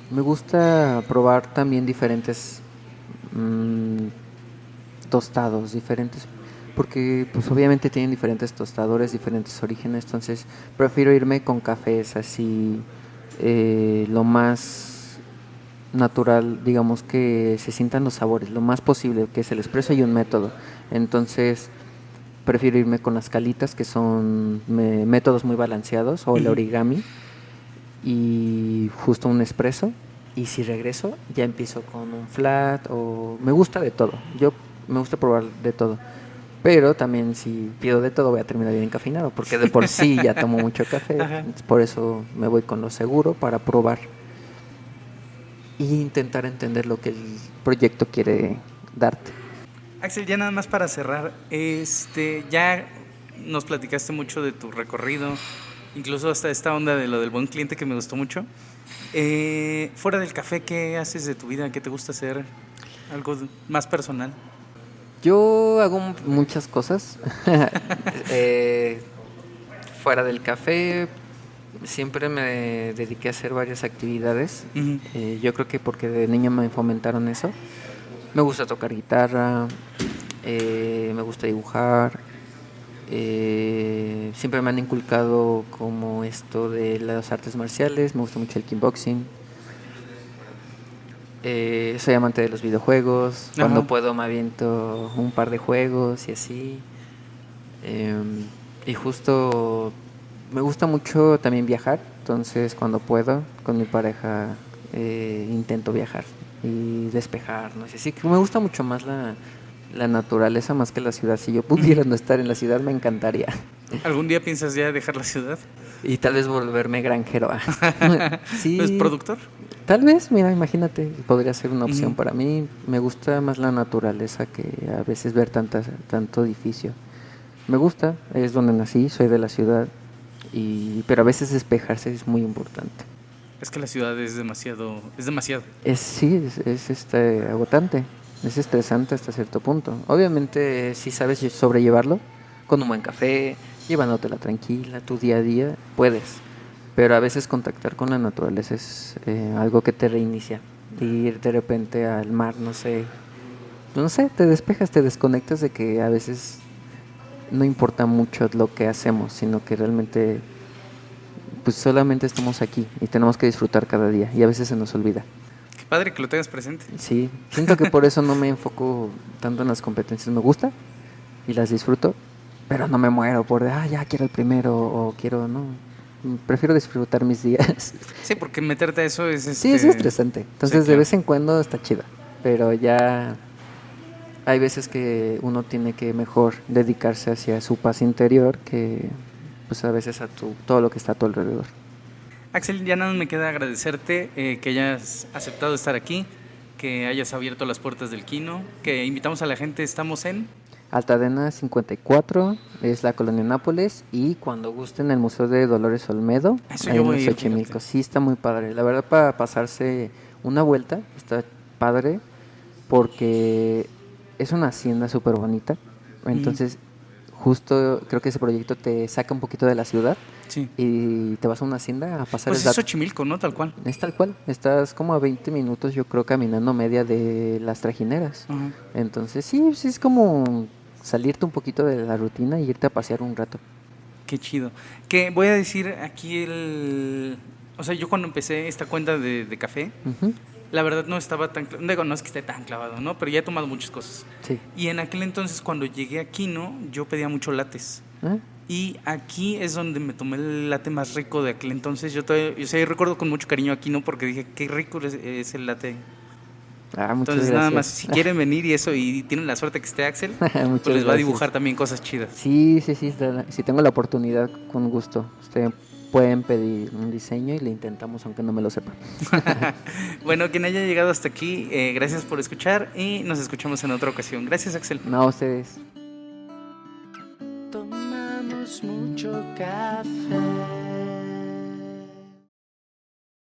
Me gusta probar también diferentes tostados, diferentes, porque pues obviamente tienen diferentes tostadores, diferentes orígenes, entonces prefiero irme con cafés así, lo más natural, digamos, que se sientan los sabores, lo más posible, que es el espresso y un método. Entonces prefiero irme con las calitas, que son métodos muy balanceados, o el origami, y justo un espresso. Y si regreso, ya empiezo con un flat, o me gusta de todo. Yo me gusta probar de todo. Pero también si pido de todo voy a terminar bien encafeinado, porque de por sí ya tomo mucho café. Ajá. Por eso me voy con lo seguro para probar e intentar entender lo que el proyecto quiere darte. Axel, ya nada más para cerrar, ya nos platicaste mucho de tu recorrido, incluso hasta esta onda de lo del buen cliente que me gustó mucho. Fuera del café, ¿qué haces de tu vida? ¿Qué te gusta hacer? Algo más personal. Yo hago muchas cosas. Fuera del café, siempre me dediqué a hacer varias actividades. Uh-huh. Yo creo que porque de niño me fomentaron eso. Me gusta tocar guitarra, me gusta dibujar. Siempre me han inculcado como esto de las artes marciales. Me gusta mucho el kickboxing. Soy amante de los videojuegos. Ajá. Cuando puedo me aviento un par de juegos y así. Y justo me gusta mucho también viajar. Entonces cuando puedo con mi pareja intento viajar y despejarnos. Así que me gusta mucho más la naturaleza más que la ciudad. Si yo pudiera no estar en la ciudad me encantaría. ¿Algún día piensas ya dejar la ciudad? Y tal vez volverme granjero. Sí, ¿Es productor? tal vez, mira, imagínate, podría ser una opción Ujú. para mí. Me gusta más la naturaleza que a veces ver tanto edificio. Me gusta, es donde nací, soy de la ciudad, pero a veces despejarse es muy importante. Es que la ciudad es demasiado, es demasiado. Sí, es agotante, es estresante hasta cierto punto. Obviamente, si sabes sobrellevarlo, con un buen café, llevándotela tranquila, tu día a día, puedes. Pero a veces contactar con la naturaleza es algo que te reinicia. Ir de repente al mar, no sé, te despejas, te desconectas de que a veces no importa mucho lo que hacemos, sino que realmente pues solamente estamos aquí y tenemos que disfrutar cada día y a veces se nos olvida. Qué padre que lo tengas presente. Sí, siento que por eso no me enfoco tanto en las competencias. Me gusta y las disfruto, pero no me muero ya quiero el primero o quiero, no. Prefiero disfrutar mis días. Sí, porque meterte a eso es Sí, es estresante. Entonces, Sí, de claro. vez en cuando está chida, pero ya hay veces que uno tiene que mejor dedicarse hacia su paz interior que pues a veces a todo lo que está a tu alrededor. Axel, ya nada me queda agradecerte que hayas aceptado estar aquí, que hayas abierto las puertas del Kino, que invitamos a la gente, estamos en... Altadena 54 es la colonia Nápoles y cuando gusten el Museo de Dolores Olmedo, Eso ahí yo en voy a ir, Xochimilco. fíjate. Sí, está muy padre. La verdad, para pasarse una vuelta, está padre porque es una hacienda súper bonita. Entonces, justo creo que ese proyecto te saca un poquito de la ciudad Sí. y te vas a una hacienda a pasar Pues el es rato. Xochimilco, ¿no? Tal cual. Es tal cual, estás como a 20 minutos, yo creo, caminando media de las trajineras. Ajá. Entonces, sí, es como salirte un poquito de la rutina y irte a pasear un rato. Qué chido. Que voy a decir aquí O sea, yo cuando empecé esta cuenta de café, Ujú. la verdad no estaba tan... Digo, no es que esté tan clavado, ¿no? Pero ya he tomado muchas cosas. Sí. Y en aquel entonces, cuando llegué aquí, ¿no? Yo pedía mucho lates. ¿Eh? Y aquí es donde me tomé el latte más rico de aquel entonces. Yo recuerdo con mucho cariño aquí, ¿no? Porque dije, qué rico es el latte. Ah, muchas Entonces, nada más, gracias. si quieren venir y eso, y tienen la suerte que esté Axel, Muchas pues les va a gracias. dibujar también cosas chidas. Sí, si tengo la oportunidad, con gusto. Ustedes pueden pedir un diseño y le intentamos, aunque no me lo sepa. Bueno, quien haya llegado hasta aquí, gracias por escuchar y nos escuchamos en otra ocasión. Gracias, Axel. No, ustedes. Tomamos mucho café.